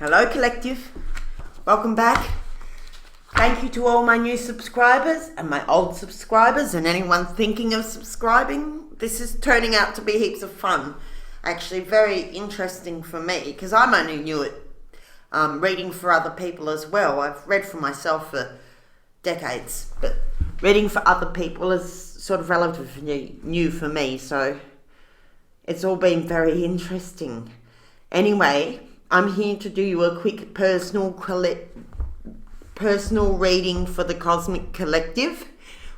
Hello Collective, welcome back. Thank you to all my new subscribers and my old subscribers and anyone thinking of subscribing. This is turning out to be heaps of fun. Actually very interesting for me because I'm only new at reading for other people as well. I've read for myself for decades, but reading for other people is sort of relatively new for me, so it's all been very interesting. Anyway, I'm here to do you a quick personal reading for the Cosmic Collective,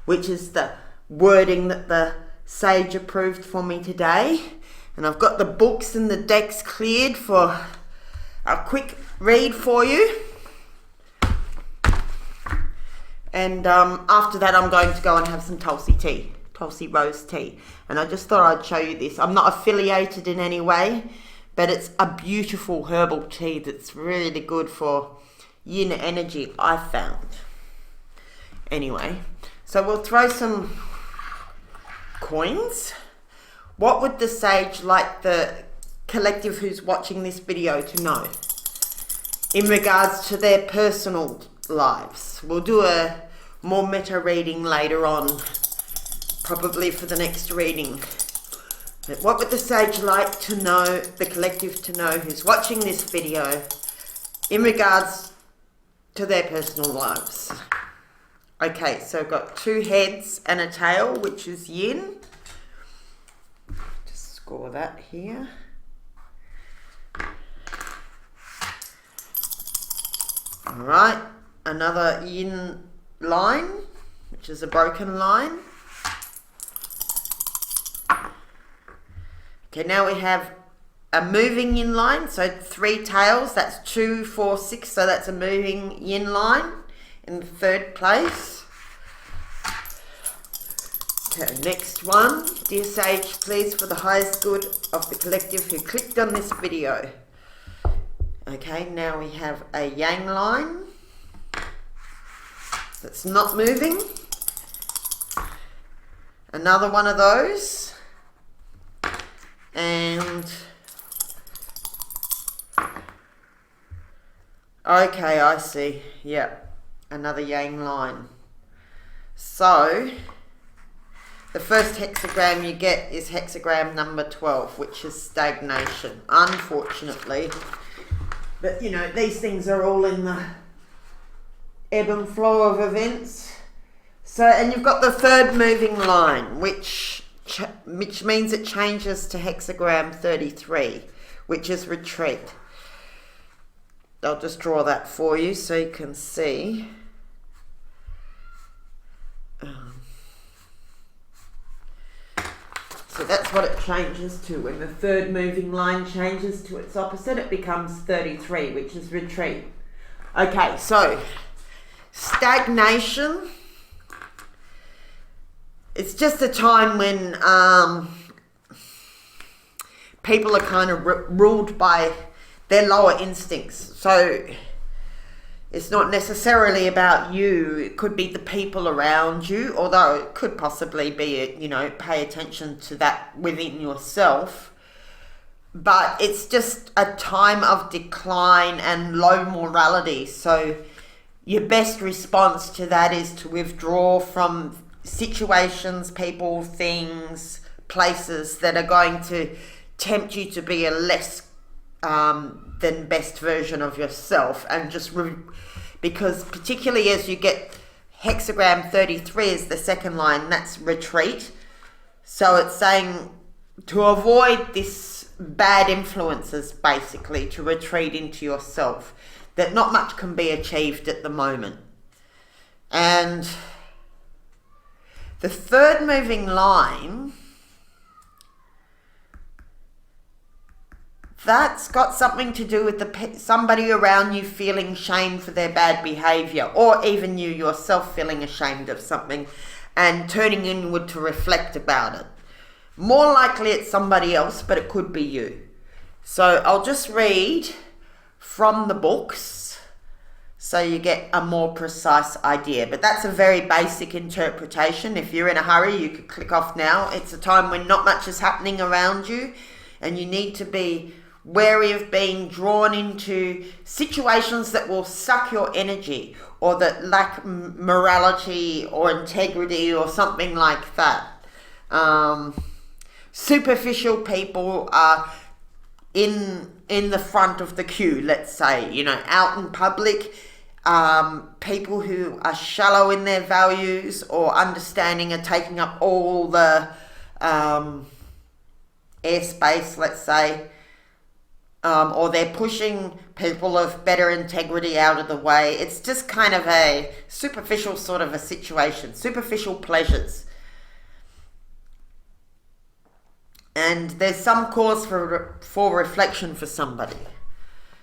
which is the wording that the sage approved for me today. And I've got the books and the decks cleared for a quick read for you. And after that, I'm going to go and have some Tulsi rose tea. And I just thought I'd show you this. I'm not affiliated in any way, but it's a beautiful herbal tea that's really good for yin energy, I found. Anyway, so we'll throw some coins. What would the sage like the collective who's watching this video to know in regards to their personal lives? We'll do a more meta reading later on, probably for the next reading. But what would the sage like to know, the collective to know who's watching this video in regards to their personal lives? Okay, so I've got two heads and a tail, which is yin. Just score that here. Alright, another yin line, which is a broken line. Okay, now we have a moving yin line, so 3 tails, that's 2, 4, 6, so that's a moving yin line in the third place. Okay, next one. Dear Sage, please, for the highest good of the collective who clicked on this video. Okay, now we have a yang line that's not moving. Another one of those. And okay, I see. Yep, another yang line. So the first hexagram you get is hexagram number 12, which is stagnation, unfortunately. But you know, these things are all in the ebb and flow of events. So, and you've got the third moving line, which means it changes to hexagram 33, which is retreat. I'll just draw that for you so you can see. So that's what it changes to. When the third moving line changes to its opposite, it becomes 33, which is retreat. Okay, so stagnation. It's just a time when people are kind of ruled by their lower instincts. So it's not necessarily about you. It could be the people around you, although it could possibly be, you know, pay attention to that within yourself. But it's just a time of decline and low morality. So your best response to that is to withdraw from situations, people, things, places that are going to tempt you to be a less than best version of yourself, and just because particularly as you get hexagram 33 is the second line, that's retreat. So it's saying to avoid this bad influences, basically to retreat into yourself, that not much can be achieved at the moment. And the third moving line, that's got something to do with somebody around you feeling shame for their bad behavior, or even you yourself feeling ashamed of something and turning inward to reflect about it. More likely it's somebody else, but it could be you. So I'll just read from the books so you get a more precise idea. But that's a very basic interpretation. If you're in a hurry, you could click off now. It's a time when not much is happening around you and you need to be wary of being drawn into situations that will suck your energy or that lack morality or integrity or something like that. Superficial people are in the front of the queue, let's say, you know, out in public. People who are shallow in their values or understanding are taking up all the airspace, let's say, or they're pushing people of better integrity out of the way. It's just kind of a superficial sort of a situation, superficial pleasures. And there's some cause for reflection for somebody.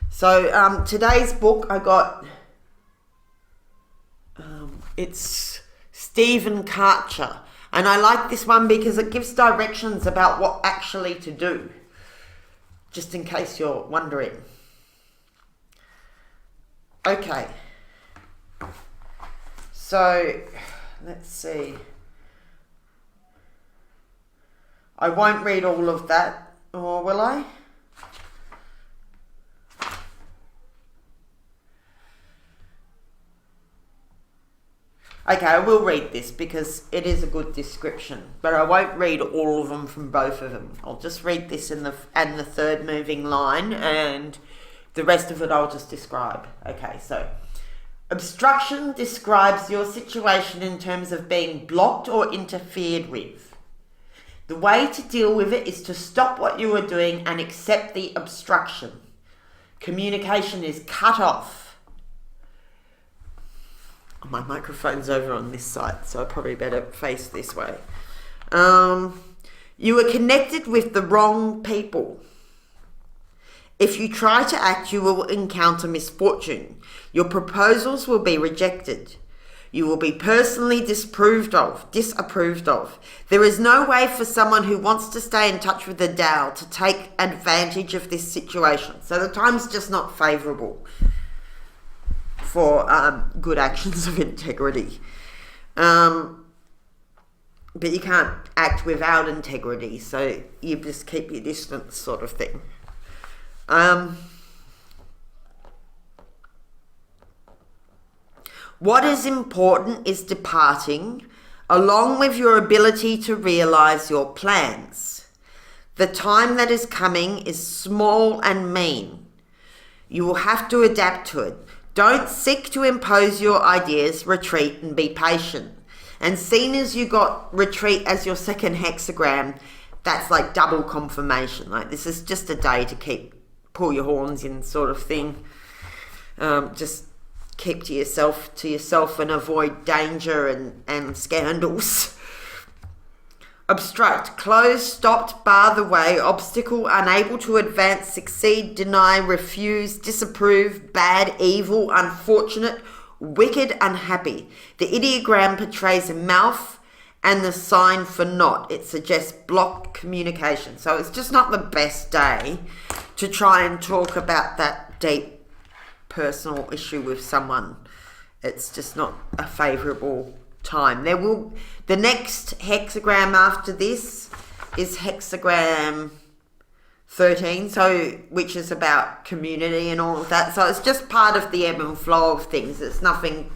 So today's book I got, it's Stephen Karcher. And I like this one because it gives directions about what actually to do, just in case you're wondering. Okay. So, let's see. I won't read all of that, or will I? Okay, I will read this because it is a good description, but I won't read all of them from both of them. I'll just read this in the third moving line, and the rest of it I'll just describe. Okay, so obstruction describes your situation in terms of being blocked or interfered with. The way to deal with it is to stop what you are doing and accept the obstruction. Communication is cut off. My microphone's over on this side, so I probably better face this way. You are connected with the wrong people. If you try to act, you will encounter misfortune. Your proposals will be rejected. You will be personally disapproved of. There is no way for someone who wants to stay in touch with the Tao to take advantage of this situation. So the time's just not favourable for good actions of integrity. But you can't act without integrity, so you just keep your distance, sort of thing. What is important is departing, along with your ability to realise your plans. The time that is coming is small and mean. You will have to adapt to it. Don't seek to impose your ideas, retreat and be patient. And seeing as you got retreat as your second hexagram, that's like double confirmation. Like this is just a day to pull your horns in, sort of thing. Just keep to yourself and avoid danger and scandals. Obstruct, close, stopped, bar the way, obstacle, unable to advance, succeed, deny, refuse, disapprove, bad, evil, unfortunate, wicked, unhappy. The ideogram portrays a mouth and the sign for not. It suggests blocked communication. So it's just not the best day to try and talk about that deep personal issue with someone. It's just not a favourable time. The next hexagram after this is hexagram 13, which is about community and all of that. So it's just part of the ebb and flow of things. It's nothing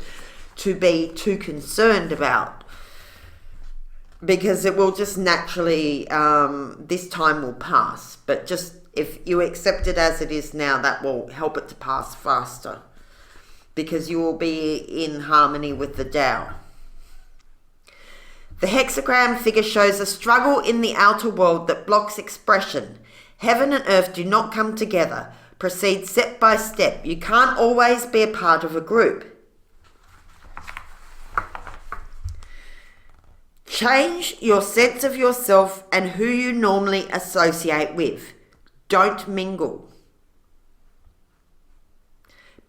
to be too concerned about, because it will just naturally, this time will pass. But just if you accept it as it is now, that will help it to pass faster, because you will be in harmony with the Tao. The hexagram figure shows a struggle in the outer world that blocks expression. Heaven and earth do not come together. Proceed step by step. You can't always be a part of a group. Change your sense of yourself and who you normally associate with. Don't mingle.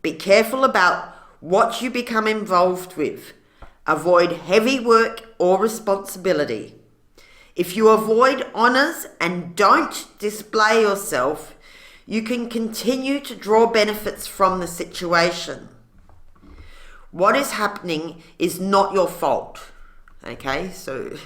Be careful about what you become involved with. Avoid heavy work or responsibility. If you avoid honours and don't display yourself, you can continue to draw benefits from the situation. What is happening is not your fault. Okay, so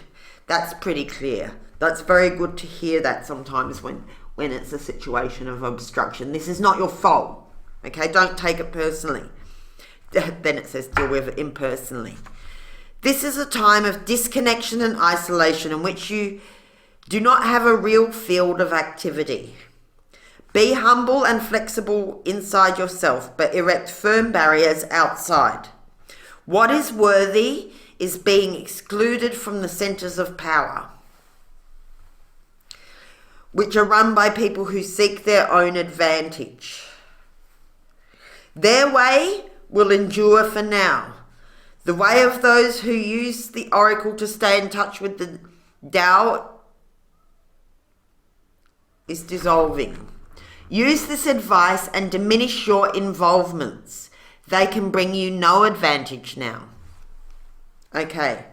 that's pretty clear. That's very good to hear that sometimes when when it's a situation of obstruction. This is not your fault. Okay, don't take it personally. Then it says deal with it impersonally. This is a time of disconnection and isolation in which you do not have a real field of activity. Be humble and flexible inside yourself, but erect firm barriers outside. What is worthy is being excluded from the centers of power, which are run by people who seek their own advantage. Their way will endure for now. The way of those who use the oracle to stay in touch with the Tao is dissolving. Use this advice and diminish your involvements. They can bring you no advantage now. Okay.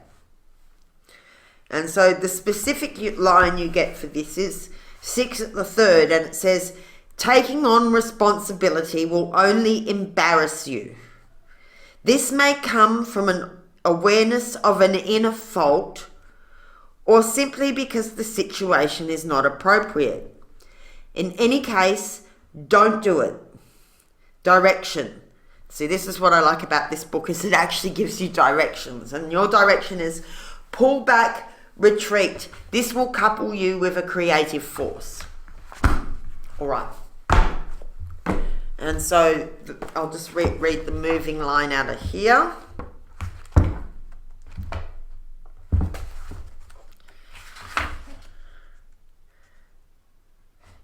And so the specific line you get for this is 6 at the 3rd, and it says, taking on responsibility will only embarrass you. This may come from an awareness of an inner fault or simply because the situation is not appropriate. In any case, don't do it. Direction. See, this is what I like about this book, is it actually gives you directions. And your direction is pull back, retreat. This will couple you with a creative force. All right. And so I'll just read the moving line out of here.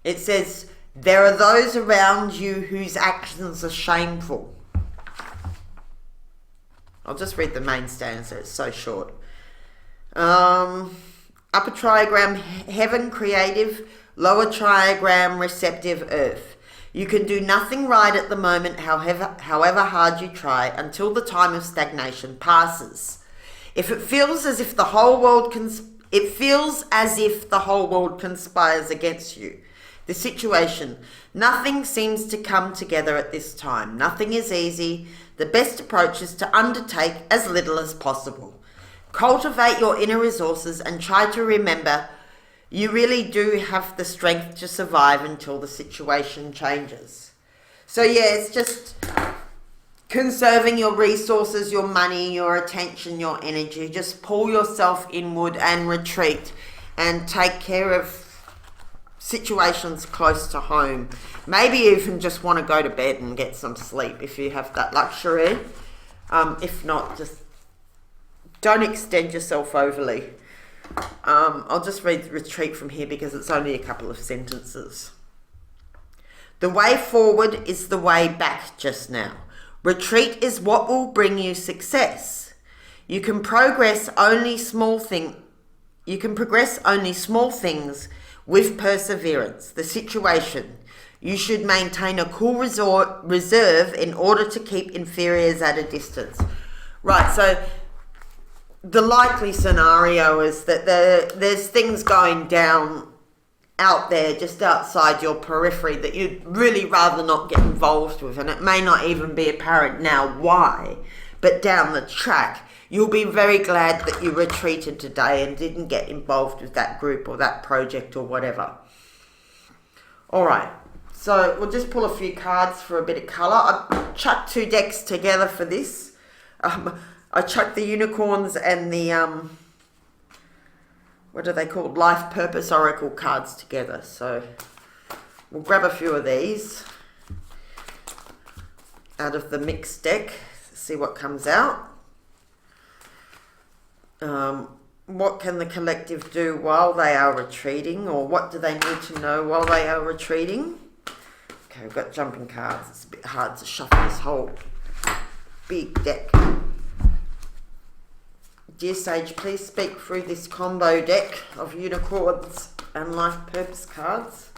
It says, there are those around you whose actions are shameful. I'll just read the main stanza, it's so short. Upper trigram, heaven creative, lower trigram, receptive earth. You can do nothing right at the moment, however hard you try, until the time of stagnation passes. If it feels as if the whole world conspires against you. The situation, nothing seems to come together at this time. Nothing is easy. The best approach is to undertake as little as possible. Cultivate your inner resources and try to remember you really do have the strength to survive until the situation changes. So yeah, it's just conserving your resources, your money, your attention, your energy. Just pull yourself inward and retreat and take care of situations close to home. Maybe you even just want to go to bed and get some sleep if you have that luxury. If not, just don't extend yourself overly. I'll just read retreat from here because it's only a couple of sentences. The way forward is the way back just now. Retreat is what will bring you success. You can progress only small things with perseverance. The situation. You should maintain a cool reserve in order to keep inferiors at a distance. Right, so the likely scenario is that there's things going down out there just outside your periphery that you'd really rather not get involved with, and it may not even be apparent now why, but down the track you'll be very glad that you retreated today and didn't get involved with that group or that project or whatever. All right, so we'll just pull a few cards for a bit of colour. I chucked 2 decks together for this. I chucked the unicorns and the, what are they called? Life Purpose Oracle cards together. So we'll grab a few of these out of the mixed deck, see what comes out. What can the collective do while they are retreating, or what do they need to know while they are retreating? Okay, we've got jumping cards. It's a bit hard to shuffle this whole big deck. Dear Sage, please speak through this combo deck of unicorns and life purpose cards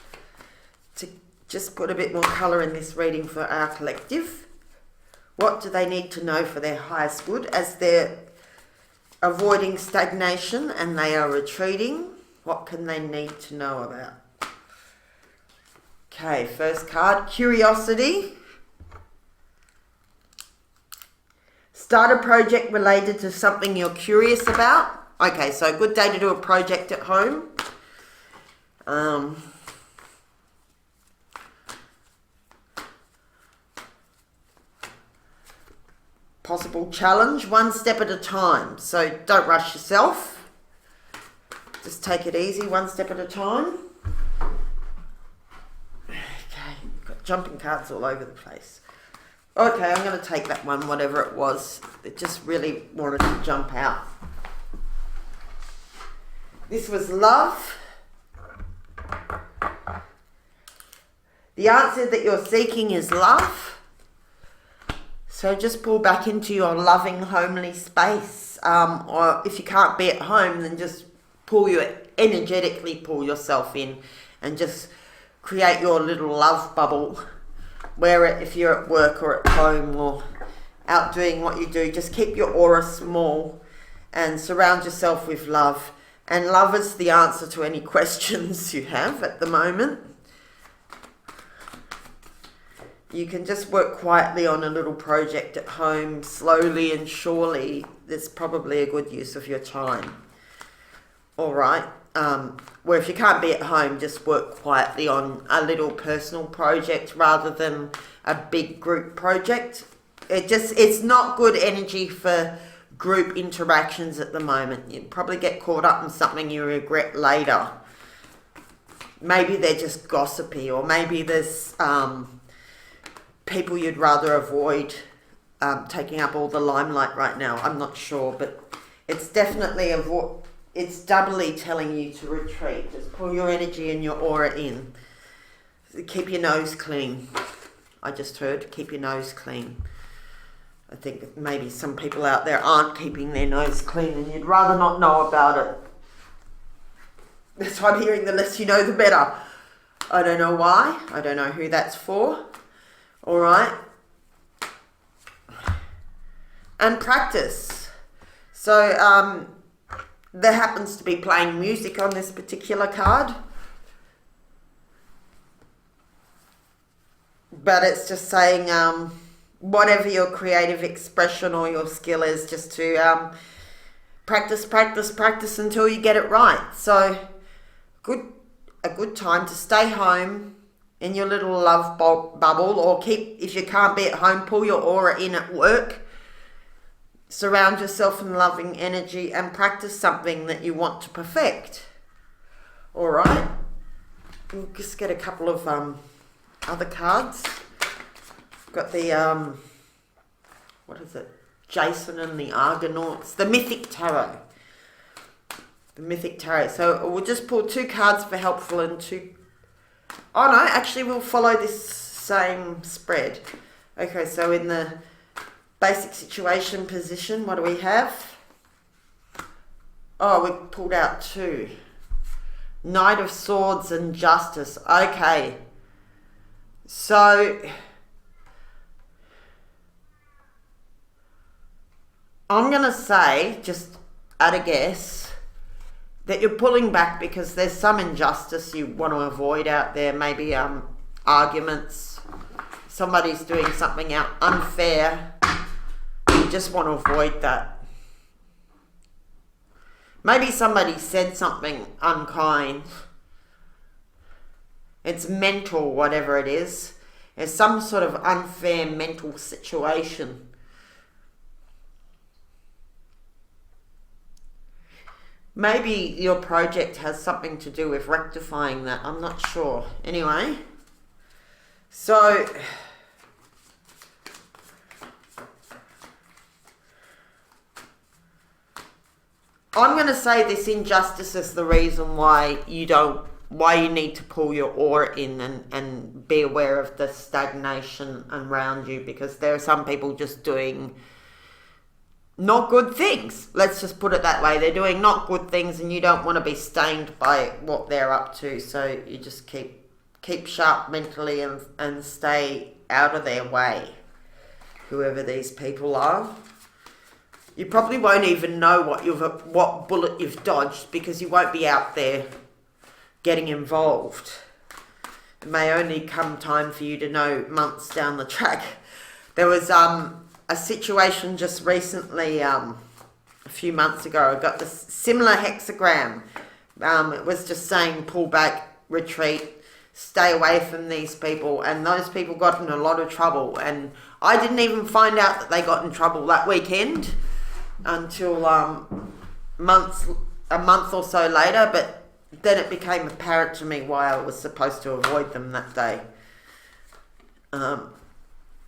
to just put a bit more colour in this reading for our collective. What do they need to know for their highest good as they're avoiding stagnation and they are retreating? What can they need to know about? Okay, first card, curiosity. Start a project related to something you're curious about. Okay, so a good day to do a project at home. possible challenge, one step at a time. So don't rush yourself. Just take it easy, one step at a time. Okay, got jumping cards all over the place. Okay, I'm going to take that one, whatever it was. It just really wanted to jump out. This was love. The answer that you're seeking is love. So just pull back into your loving, homely space. Or if you can't be at home, then just energetically pull yourself in and just create your little love bubble. Where if you're at work or at home or out doing what you do, just keep your aura small and surround yourself with love. And love is the answer to any questions you have at the moment. You can just work quietly on a little project at home, slowly and surely. That's probably a good use of your time. All right. Where if you can't be at home, just work quietly on a little personal project rather than a big group project. It's not good energy for group interactions at the moment. You probably get caught up in something you regret later. Maybe they're just gossipy, or maybe there's people you'd rather avoid taking up all the limelight right now. I'm not sure, but it's definitely it's doubly telling you to retreat. Just pull your energy and your aura in. Keep your nose clean. I just heard, keep your nose clean. I think maybe some people out there aren't keeping their nose clean and you'd rather not know about it. That's why I'm hearing the less you know, the better. I don't know why. I don't know who that's for. All right. And practice. So, there happens to be playing music on this particular card. But it's just saying whatever your creative expression or your skill is, just to practice until you get it right. So a good time to stay home in your little love bubble, or if you can't be at home, pull your aura in at work. Surround yourself in loving energy and practice something that you want to perfect. All right. We'll just get a couple of other cards. Got the, what is it? Jason and the Argonauts. The Mythic Tarot. The Mythic Tarot. So we'll just pull 2 cards for helpful and 2... Oh no, actually we'll follow this same spread. Okay, so in the basic situation position, what do we have? Oh, we pulled out 2. Knight of Swords and Justice. Okay. So I'm going to say, just at a guess, that you're pulling back because there's some injustice you want to avoid out there. Maybe arguments. Somebody's doing something out unfair. You just want to avoid that. Maybe somebody said something unkind. It's mental, whatever it is. There's some sort of unfair mental situation. Maybe your project has something to do with rectifying that. I'm not sure. Anyway, so I'm going to say this injustice is the reason why you need to pull your aura in and be aware of the stagnation around you, because there are some people just doing not good things. Let's just put it that way. They're doing not good things and you don't want to be stained by what they're up to. So you just keep sharp mentally and stay out of their way, whoever these people are. You probably won't even know what bullet you've dodged, because you won't be out there getting involved. It may only come time for you to know months down the track. There was a situation just recently, a few months ago. I got this similar hexagram. It was just saying pull back, retreat, stay away from these people, and those people got in a lot of trouble. And I didn't even find out that they got in trouble that weekend until a month or so later, but then it became apparent to me why I was supposed to avoid them that day.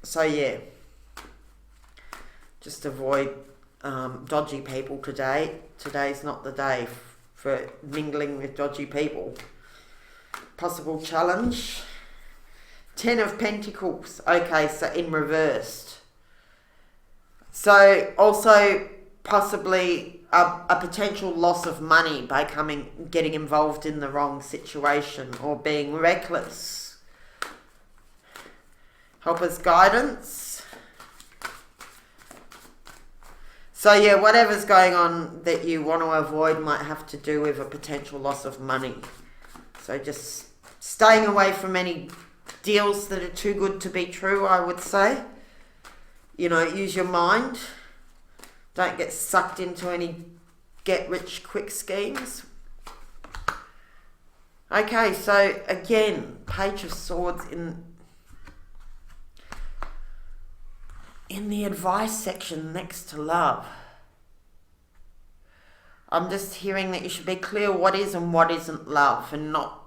So yeah, just avoid dodgy people today. Today's not the day for mingling with dodgy people. Possible challenge. 10 of Pentacles. Okay, so in reversed. So also possibly a potential loss of money by getting involved in the wrong situation or being reckless. Helper's guidance. So yeah, whatever's going on that you want to avoid might have to do with a potential loss of money. So just staying away from any deals that are too good to be true, I would say. You know, use your mind. Don't get sucked into any get-rich-quick schemes. Okay, so again, Page of Swords in the advice section next to love. I'm just hearing that you should be clear what is and what isn't love and not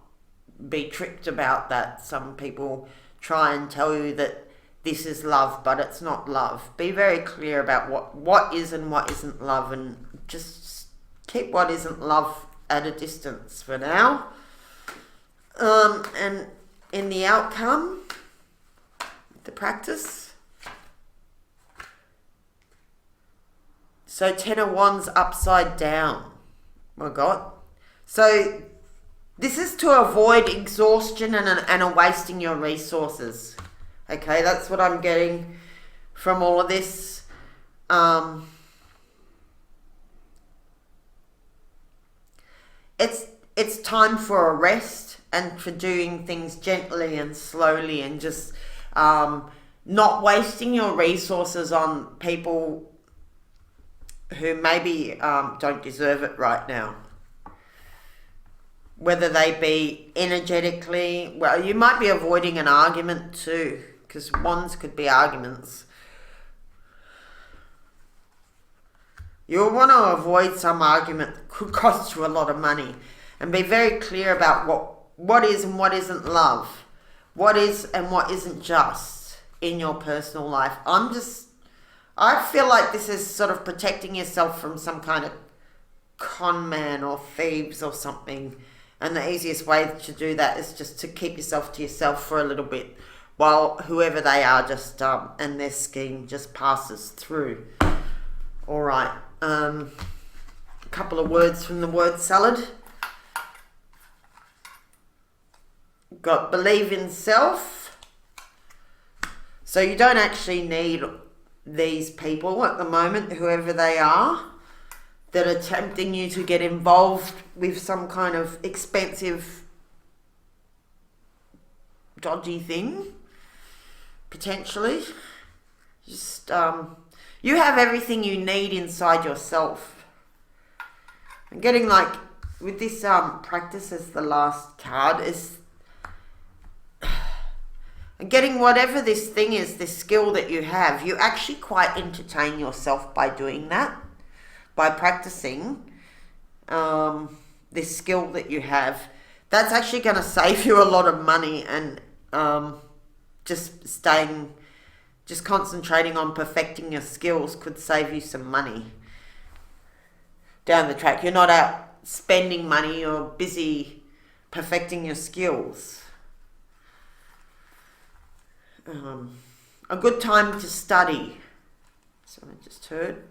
be tricked about that. Some people try and tell you that this is love, but it's not love. Be very clear about what is and what isn't love, and just keep what isn't love at a distance for now. And in the outcome, the practice. So 10 of Wands upside down. My God. So this is to avoid exhaustion and a wasting your resources. Okay, that's what I'm getting from all of this. It's time for a rest and for doing things gently and slowly and just not wasting your resources on people who maybe don't deserve it right now. Whether they be energetically, well, you might be avoiding an argument too, because wands could be arguments. You'll want to avoid some argument that could cost you a lot of money, and be very clear about what is and what isn't love, what is and what isn't just in your personal life. I feel like this is sort of protecting yourself from some kind of con man or thieves or something. And the easiest way to do that is just to keep yourself to yourself for a little bit while whoever they are just, and their scheme just passes through. All right. A couple of words from the word salad. Got believe in self. So you don't actually need these people at the moment, whoever they are, that are tempting you to get involved with some kind of expensive, dodgy thing, potentially. Just, you have everything you need inside yourself. I'm getting like, with this practice as the last card, is I'm getting whatever this thing is, this skill that you have, you actually quite entertain yourself by doing that. By practicing this skill that you have, that's actually going to save you a lot of money, and just concentrating on perfecting your skills could save you some money down the track. You're not out spending money, you're busy perfecting your skills. A good time to study. So I just heard.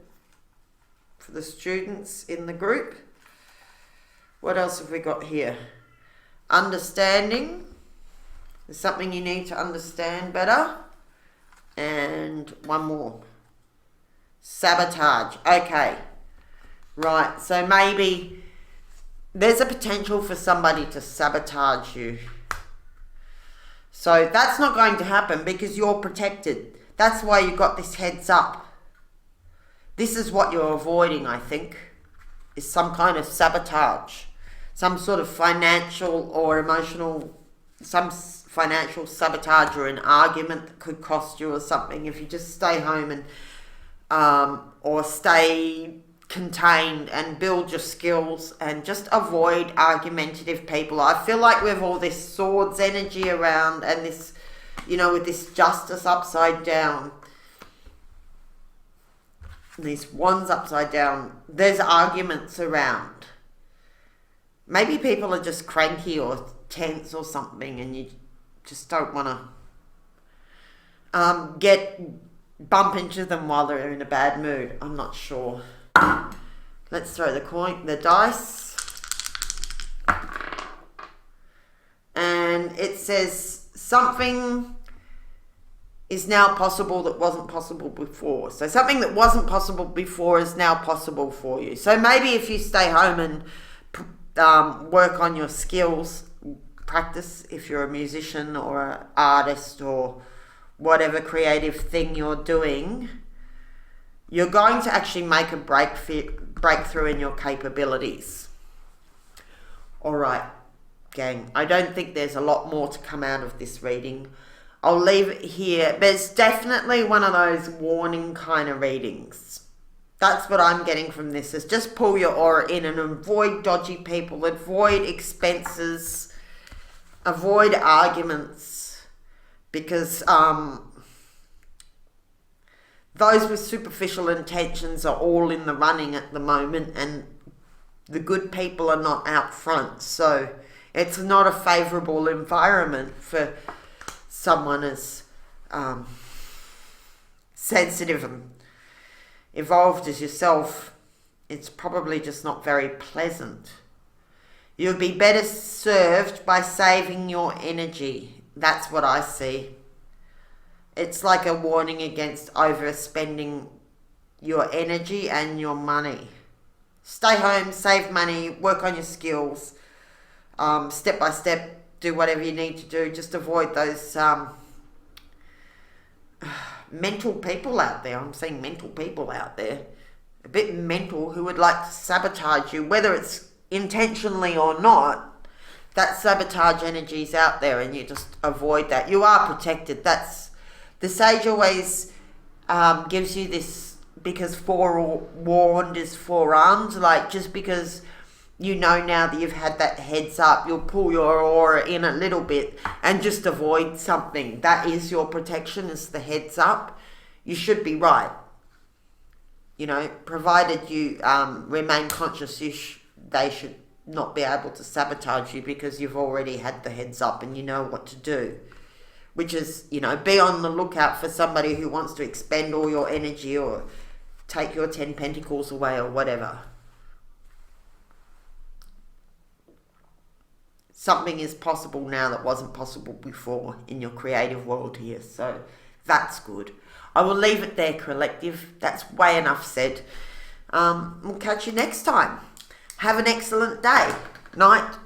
For the students in the group. What else have we got here? Understanding. There's something you need to understand better. And one more. Sabotage. Okay. Right. So maybe there's a potential for somebody to sabotage you. So that's not going to happen because you're protected. That's why you got this heads up. This is what you're avoiding, I think, is some kind of sabotage, some sort of financial or emotional, some financial sabotage or an argument that could cost you or something. If you just stay home and or stay contained and build your skills and just avoid argumentative people. I feel like with all this swords energy around and this, you know, with this justice upside down, these wands upside down, there's arguments around. Maybe people are just cranky or tense or something, and you just don't want to bump into them while they're in a bad mood. I'm not sure. Let's throw the dice. And it says something is now possible that wasn't possible before. So something that wasn't possible before is now possible for you. So maybe if you stay home and work on your skills, practice if you're a musician or an artist or whatever creative thing you're doing, you're going to actually make a breakthrough in your capabilities. All right, gang. I don't think there's a lot more to come out of this reading. I'll leave it here. There's definitely one of those warning kind of readings. That's what I'm getting from this, is just pull your aura in and avoid dodgy people, avoid expenses, avoid arguments, because those with superficial intentions are all in the running at the moment, and the good people are not out front. So it's not a favourable environment for someone as sensitive and evolved as yourself. It's probably just not very pleasant. You'll be better served by saving your energy. That's what I see. It's like a warning against overspending your energy and your money. Stay home, save money, work on your skills, step by step, do whatever you need to do. Just avoid those mental people out there. I'm seeing mental people out there, a bit mental, who would like to sabotage you, whether it's intentionally or not. That sabotage energy is out there, and you just avoid that. You are protected. That's the sage always gives you this, because forewarned is forearmed. Like, just because you know now that you've had that heads up, you'll pull your aura in a little bit and just avoid something. That is your protection, is the heads up. You should be right. You know, provided you remain conscious, they should not be able to sabotage you, because you've already had the heads up and you know what to do. Which is, you know, be on the lookout for somebody who wants to expend all your energy or take your 10 pentacles away or whatever. Something is possible now that wasn't possible before in your creative world here. So that's good. I will leave it there, collective. That's way enough said. We'll catch you next time. Have an excellent day, night,